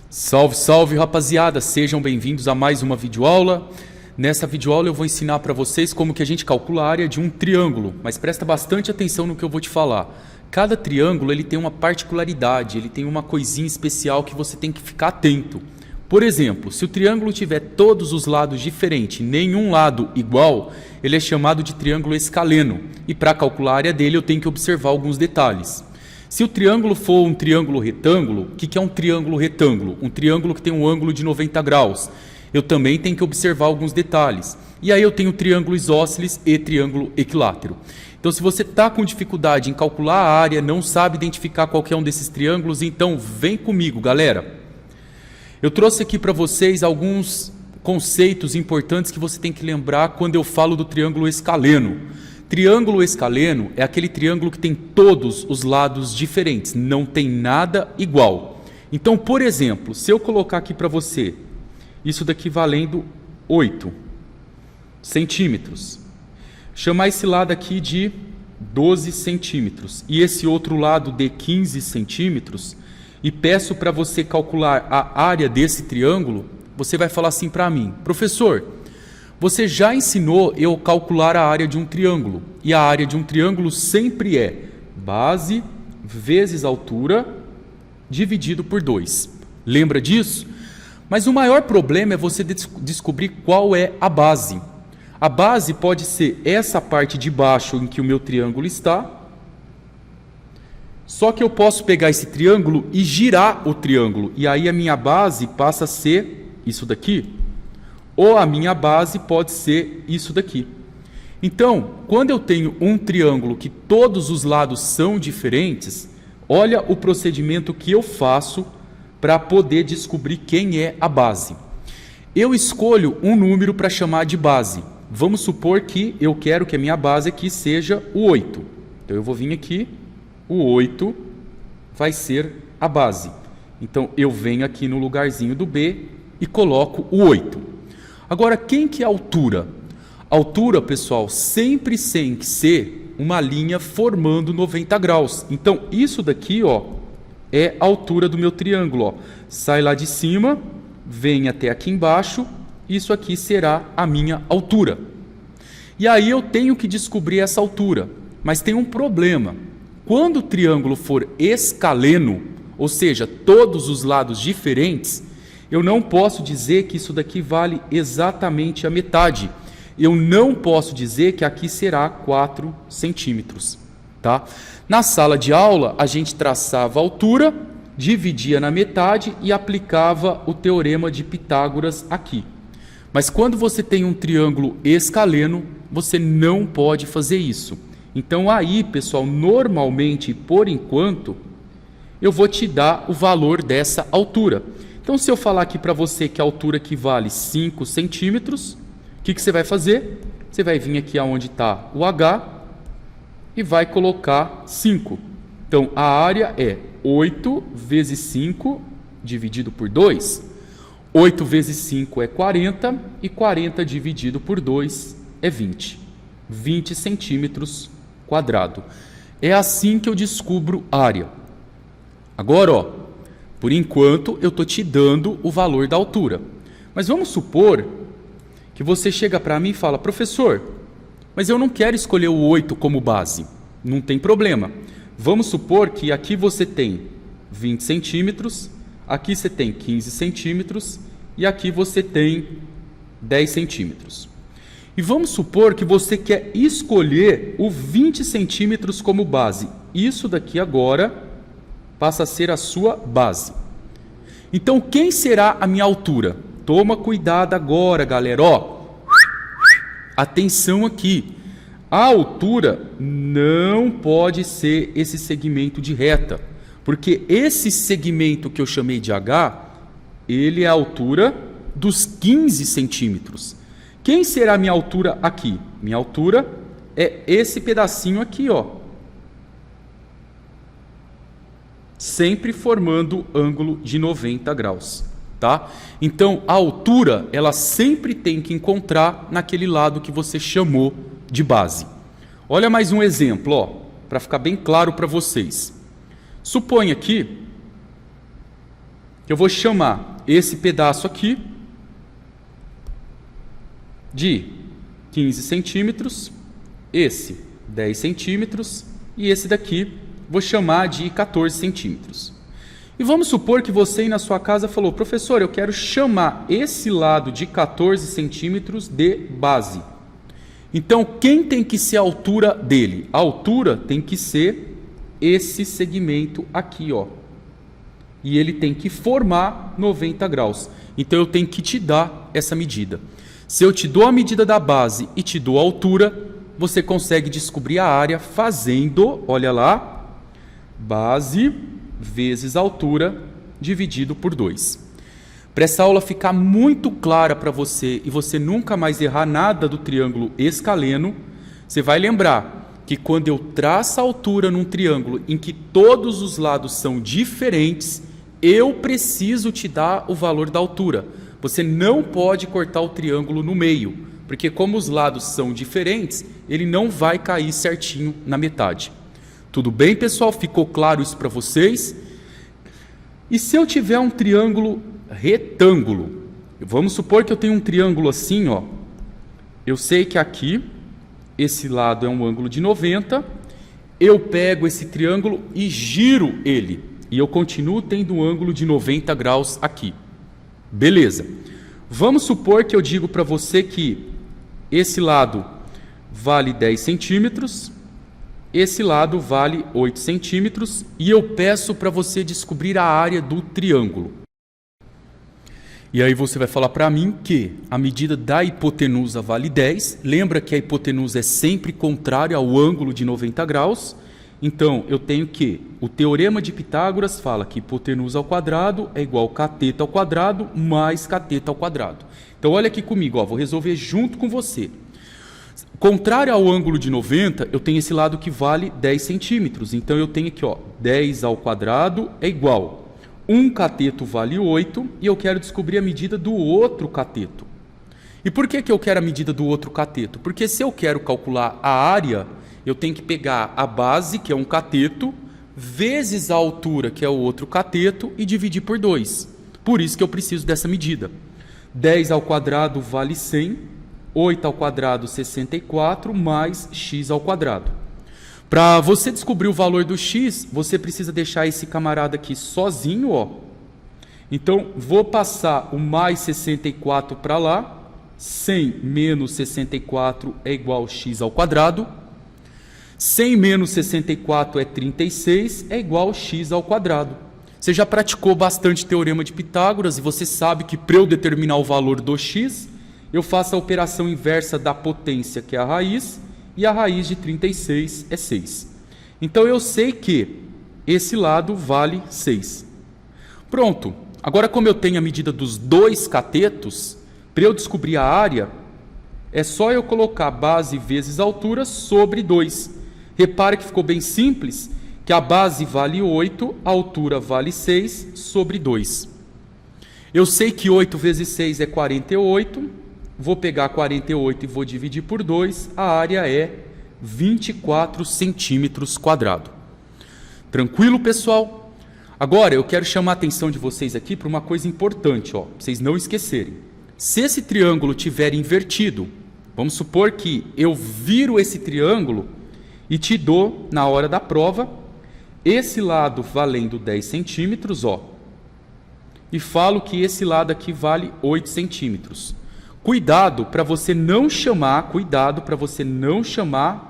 Salve, salve rapaziada, sejam bem-vindos a mais uma videoaula. Nessa videoaula eu vou ensinar para vocês como que a gente calcula a área de um triângulo, mas presta bastante atenção no que eu vou te falar. Cada triângulo ele tem uma particularidade, ele tem uma coisinha especial que você tem que ficar atento. Por exemplo, se o triângulo tiver todos os lados diferentes, nenhum lado igual, ele é chamado de triângulo escaleno. E para calcular a área dele eu tenho que observar alguns detalhes. Se o triângulo for um triângulo retângulo, o que é um triângulo retângulo? Um triângulo que tem um ângulo de 90 graus. Eu também tenho que observar alguns detalhes. E aí eu tenho triângulo isósceles e triângulo equilátero. Então se você está com dificuldade em calcular a área, não sabe identificar qualquer um desses triângulos, então vem comigo, galera. Eu trouxe aqui para vocês alguns conceitos importantes que você tem que lembrar quando eu falo do triângulo escaleno. Triângulo escaleno é aquele triângulo que tem todos os lados diferentes, não tem nada igual. Então, por exemplo, se eu colocar aqui para você, isso daqui valendo 8 centímetros, chamar esse lado aqui de 12 centímetros e esse outro lado de 15 centímetros, e peço para você calcular a área desse triângulo, você vai falar assim para mim: professor, você já ensinou eu calcular a área de um triângulo, e a área de um triângulo sempre é base vezes altura dividido por 2. Lembra disso? Mas o maior problema é você descobrir qual é a base. A base pode ser essa parte de baixo em que o meu triângulo está, só que eu posso pegar esse triângulo e girar o triângulo, e aí a minha base passa a ser isso daqui. Ou a minha base pode ser isso daqui. Então, quando eu tenho um triângulo que todos os lados são diferentes, olha o procedimento que eu faço para poder descobrir quem é a base. Eu escolho um número para chamar de base. Vamos supor que eu quero que a minha base aqui seja o 8. Então eu vou vir aqui, o 8 vai ser a base. Então eu venho aqui no lugarzinho do B e coloco o 8. Agora, quem que é a altura? A altura, pessoal, sempre tem que ser uma linha formando 90 graus. Então, isso daqui, ó, é a altura do meu triângulo. Ó. Sai lá de cima, vem até aqui embaixo, isso aqui será a minha altura. E aí eu tenho que descobrir essa altura, mas tem um problema. Quando o triângulo for escaleno, ou seja, todos os lados diferentes, eu não posso dizer que isso daqui vale exatamente a metade. Eu não posso dizer que aqui será 4 centímetros. Tá? Na sala de aula, a gente traçava a altura, dividia na metade e aplicava o teorema de Pitágoras aqui. Mas quando você tem um triângulo escaleno, você não pode fazer isso. Então aí, pessoal, normalmente, por enquanto, eu vou te dar o valor dessa altura. Então, se eu falar aqui para você que a altura equivale 5 centímetros, o que você vai fazer? Você vai vir aqui aonde está o H e vai colocar 5. Então, a área é 8 vezes 5 dividido por 2. 8 vezes 5 é 40 e 40 dividido por 2 é 20. 20 centímetros quadrado. É assim que eu descubro área. Agora, ó. Por enquanto, eu estou te dando o valor da altura. Mas vamos supor que você chega para mim e fala: professor, mas eu não quero escolher o 8 como base. Não tem problema. Vamos supor que aqui você tem 20 centímetros, aqui você tem 15 centímetros e aqui você tem 10 centímetros. E vamos supor que você quer escolher o 20 centímetros como base. Isso daqui agora passa a ser a sua base. Então, quem será a minha altura? Toma cuidado agora, galera. Ó, atenção aqui. A altura não pode ser esse segmento de reta, porque esse segmento que eu chamei de H, ele é a altura dos 15 centímetros. Quem será a minha altura aqui? Minha altura é esse pedacinho aqui, ó. Sempre formando ângulo de 90 graus, tá? Então, a altura, ela sempre tem que encontrar naquele lado que você chamou de base. Olha mais um exemplo, ó, para ficar bem claro para vocês. Suponha aqui que eu vou chamar esse pedaço aqui de 15 centímetros, esse 10 centímetros e esse daqui vou chamar de 14 centímetros. E vamos supor que você aí na sua casa falou: professor, eu quero chamar esse lado de 14 centímetros de base. Então, quem tem que ser a altura dele? A altura tem que ser esse segmento aqui, ó. E ele tem que formar 90 graus. Então, eu tenho que te dar essa medida. Se eu te dou a medida da base e te dou a altura, você consegue descobrir a área fazendo, olha lá, base vezes altura dividido por 2. Para essa aula ficar muito clara para você e você nunca mais errar nada do triângulo escaleno, você vai lembrar que quando eu traço a altura num triângulo em que todos os lados são diferentes, eu preciso te dar o valor da altura. Você não pode cortar o triângulo no meio, porque como os lados são diferentes, ele não vai cair certinho na metade. Tudo bem, pessoal? Ficou claro isso para vocês? E se eu tiver um triângulo retângulo? Vamos supor que eu tenho um triângulo assim, ó. Eu sei que aqui, esse lado é um ângulo de 90. Eu pego esse triângulo e giro ele. E eu continuo tendo um ângulo de 90 graus aqui. Beleza. Vamos supor que eu digo para você que esse lado vale 10 centímetros, esse lado vale 8 centímetros, e eu peço para você descobrir a área do triângulo. E aí você vai falar para mim que a medida da hipotenusa vale 10. Lembra que a hipotenusa é sempre contrária ao ângulo de 90 graus. Então, eu tenho que o teorema de Pitágoras fala que hipotenusa ao quadrado é igual a cateto ao quadrado mais cateto ao quadrado. Então, olha aqui comigo, ó, vou resolver junto com você. Contrário ao ângulo de 90, eu tenho esse lado que vale 10 centímetros. Então, eu tenho aqui, ó, 10 ao quadrado é igual. Um cateto vale 8 e eu quero descobrir a medida do outro cateto. E por que eu quero a medida do outro cateto? Porque se eu quero calcular a área, eu tenho que pegar a base, que é um cateto, vezes a altura, que é o outro cateto, e dividir por 2. Por isso que eu preciso dessa medida. 10 ao quadrado vale 100, 8 ao quadrado 64, mais x ao quadrado. Para você descobrir o valor do x, você precisa deixar esse camarada aqui sozinho, ó. Então, vou passar o mais 64 para lá. 100 menos 64 é igual a x ao quadrado. 100 menos 64 é 36, é igual a x ao quadrado. Você já praticou bastante teorema de Pitágoras e você sabe que para eu determinar o valor do x, eu faço a operação inversa da potência, que é a raiz, e a raiz de 36 é 6. Então, eu sei que esse lado vale 6. Pronto. Agora, como eu tenho a medida dos dois catetos, para eu descobrir a área, é só eu colocar base vezes altura sobre 2. Repare que ficou bem simples, que a base vale 8, a altura vale 6 sobre 2. Eu sei que 8 vezes 6 é 48. Vou pegar 48 e vou dividir por 2, a área é 24 centímetros quadrados. Tranquilo, pessoal? Agora, eu quero chamar a atenção de vocês aqui para uma coisa importante, ó, para vocês não esquecerem. Se esse triângulo estiver invertido, vamos supor que eu viro esse triângulo e te dou, na hora da prova, esse lado valendo 10 centímetros, ó, e falo que esse lado aqui vale 8 centímetros. Cuidado para você não chamar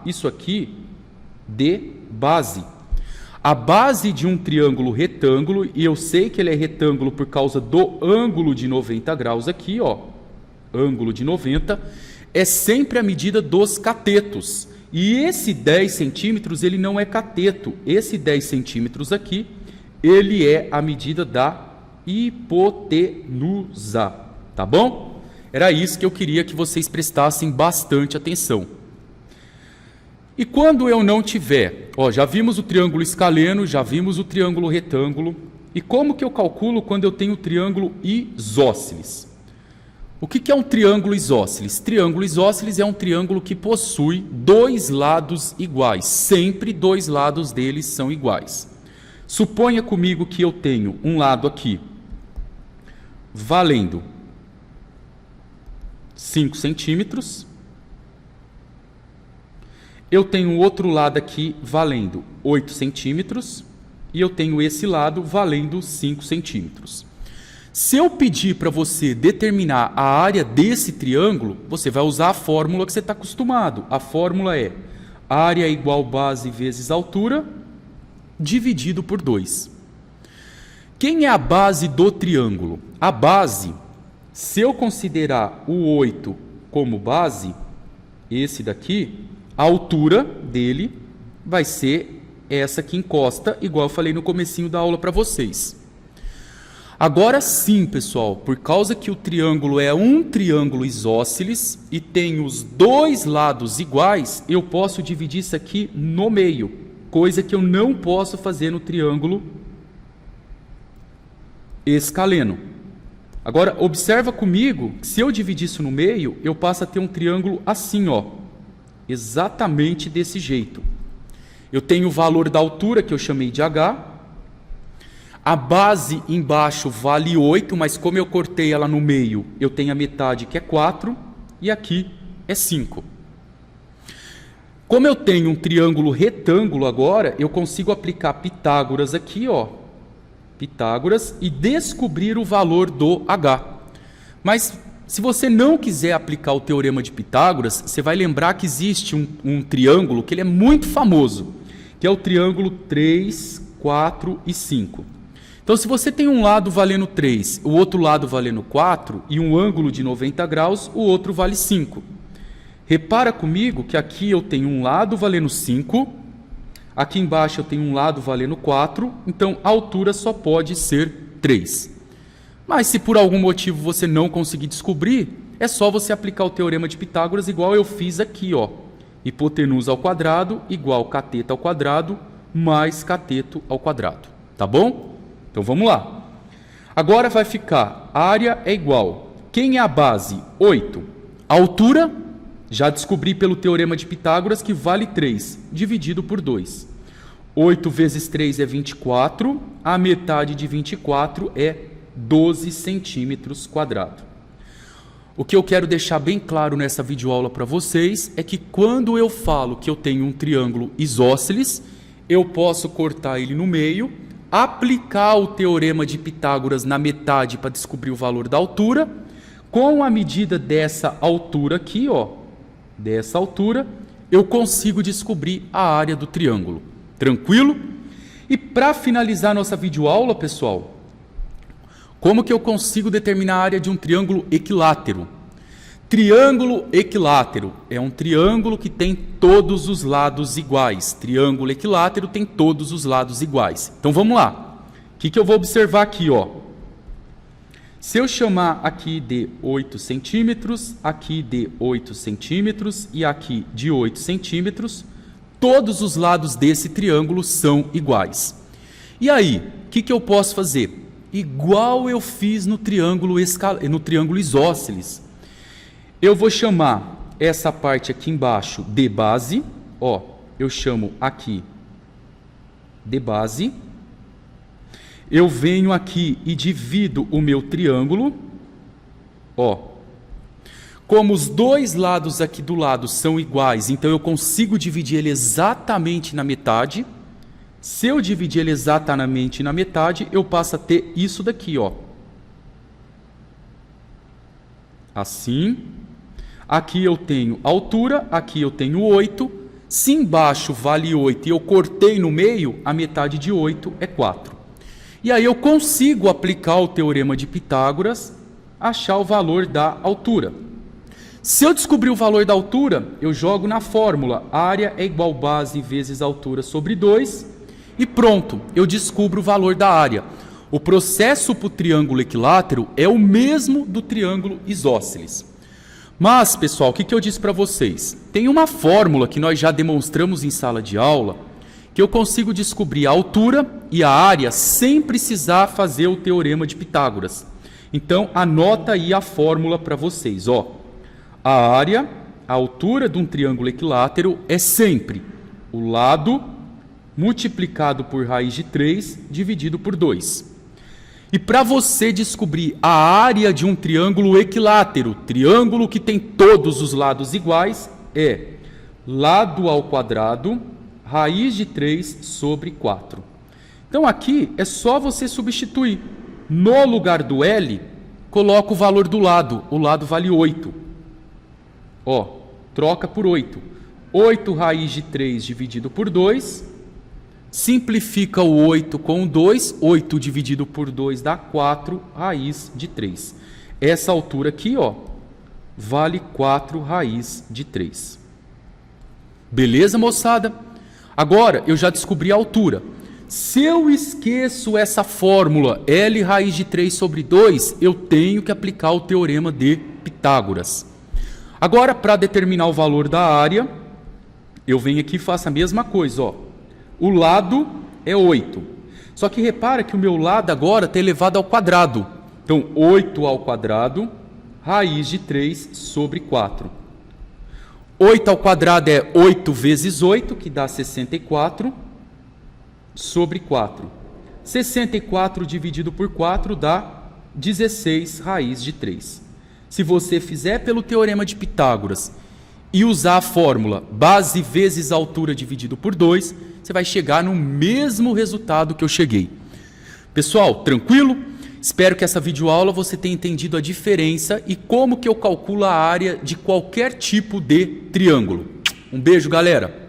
isso aqui de base. A base de um triângulo retângulo, e eu sei que ele é retângulo por causa do ângulo de 90 graus aqui, ó, ângulo de 90, é sempre a medida dos catetos. E esse 10 centímetros, ele não é cateto. Esse 10 centímetros aqui, ele é a medida da hipotenusa, tá bom? Era isso que eu queria que vocês prestassem bastante atenção. E quando eu não tiver, ó, já vimos o triângulo escaleno, já vimos o triângulo retângulo, e como que eu calculo quando eu tenho o triângulo isósceles? O que é um triângulo isósceles? Triângulo isósceles é um triângulo que possui dois lados iguais, sempre dois lados deles são iguais. Suponha comigo que eu tenho um lado aqui valendo 5 centímetros. Eu tenho o outro lado aqui valendo 8 centímetros. E eu tenho esse lado valendo 5 centímetros. Se eu pedir para você determinar a área desse triângulo, você vai usar a fórmula que você está acostumado. A fórmula é área igual base vezes altura, dividido por 2. Quem é a base do triângulo? A base, se eu considerar o 8 como base, esse daqui, a altura dele vai ser essa que encosta, igual eu falei no comecinho da aula para vocês. Agora sim, pessoal, por causa que o triângulo é um triângulo isósceles e tem os dois lados iguais, eu posso dividir isso aqui no meio, coisa que eu não posso fazer no triângulo escaleno. Agora, observa comigo, que se eu dividir isso no meio, eu passo a ter um triângulo assim, ó, exatamente desse jeito. Eu tenho o valor da altura, que eu chamei de H. A base embaixo vale 8, mas como eu cortei ela no meio, eu tenho a metade, que é 4, e aqui é 5. Como eu tenho um triângulo retângulo agora, eu consigo aplicar Pitágoras aqui, ó, Pitágoras, e descobrir o valor do H. Mas se você não quiser aplicar o teorema de Pitágoras, você vai lembrar que existe um triângulo que ele é muito famoso, que é o triângulo 3, 4 e 5. Então, se você tem um lado valendo 3, o outro lado valendo 4 e um ângulo de 90 graus, o outro vale 5. Repara comigo que aqui eu tenho um lado valendo 5, aqui embaixo eu tenho um lado valendo 4, então a altura só pode ser 3. Mas se por algum motivo você não conseguir descobrir, é só você aplicar o teorema de Pitágoras igual eu fiz aqui, ó. Hipotenusa ao quadrado igual cateto ao quadrado mais cateto ao quadrado. Tá bom? Então vamos lá. Agora vai ficar, área é igual. Quem é a base? 8. A altura, já descobri pelo teorema de Pitágoras que vale 3, dividido por 2. 8 vezes 3 é 24, a metade de 24 é 12 centímetros quadrados. O que eu quero deixar bem claro nessa videoaula para vocês é que quando eu falo que eu tenho um triângulo isósceles, eu posso cortar ele no meio, aplicar o teorema de Pitágoras na metade para descobrir o valor da altura, com a medida dessa altura aqui, ó, dessa altura, eu consigo descobrir a área do triângulo. Tranquilo? E para finalizar nossa videoaula, pessoal, como que eu consigo determinar a área de um triângulo equilátero? Triângulo equilátero é um triângulo que tem todos os lados iguais. Triângulo equilátero tem todos os lados iguais. Então vamos lá. O que eu vou observar aqui, ó? Se eu chamar aqui de 8 centímetros, aqui de 8 centímetros e aqui de 8 centímetros, todos os lados desse triângulo são iguais. E aí, o que eu posso fazer? Igual eu fiz no triângulo isósceles. Eu vou chamar essa parte aqui embaixo de base, ó, eu chamo aqui de base. Eu venho aqui e divido o meu triângulo, ó. Como os dois lados aqui do lado são iguais, então eu consigo dividir ele exatamente na metade. Se eu dividir ele exatamente na metade, eu passo a ter isso daqui, ó. Assim. Aqui eu tenho altura, aqui eu tenho 8. Se embaixo vale 8 e eu cortei no meio, a metade de 8 é 4. E aí eu consigo aplicar o teorema de Pitágoras, achar o valor da altura. Se eu descobrir o valor da altura, eu jogo na fórmula, área é igual base vezes altura sobre 2, e pronto, eu descubro o valor da área. O processo para o triângulo equilátero é o mesmo do triângulo isósceles. Mas, pessoal, o que eu disse para vocês? Tem uma fórmula que nós já demonstramos em sala de aula, que eu consigo descobrir a altura e a área sem precisar fazer o teorema de Pitágoras. Então, anota aí a fórmula para vocês, ó. A área, a altura de um triângulo equilátero é sempre o lado multiplicado por raiz de 3 dividido por 2. E para você descobrir a área de um triângulo equilátero, triângulo que tem todos os lados iguais, é lado ao quadrado, raiz de 3 sobre 4. Então aqui é só você substituir. No lugar do L, coloca o valor do lado. O lado vale 8. Ó, troca por 8. 8 raiz de 3 dividido por 2. Simplifica o 8 com 2. 8 dividido por 2 dá 4 raiz de 3. Essa altura aqui, ó, vale 4 raiz de 3. Beleza, moçada? Agora eu já descobri a altura. Se eu esqueço essa fórmula L raiz de 3 sobre 2, eu tenho que aplicar o teorema de Pitágoras. Agora, para determinar o valor da área, eu venho aqui e faço a mesma coisa. Ó. O lado é 8. Só que repara que o meu lado agora está elevado ao quadrado. Então, 8 ao quadrado, raiz de 3 sobre 4. 8 ao quadrado é 8 vezes 8, que dá 64, sobre 4. 64 dividido por 4 dá 16 raiz de 3. Se você fizer pelo teorema de Pitágoras e usar a fórmula base vezes altura dividido por 2, você vai chegar no mesmo resultado que eu cheguei. Pessoal, tranquilo? Espero que essa videoaula você tenha entendido a diferença e como que eu calculo a área de qualquer tipo de triângulo. Um beijo, galera!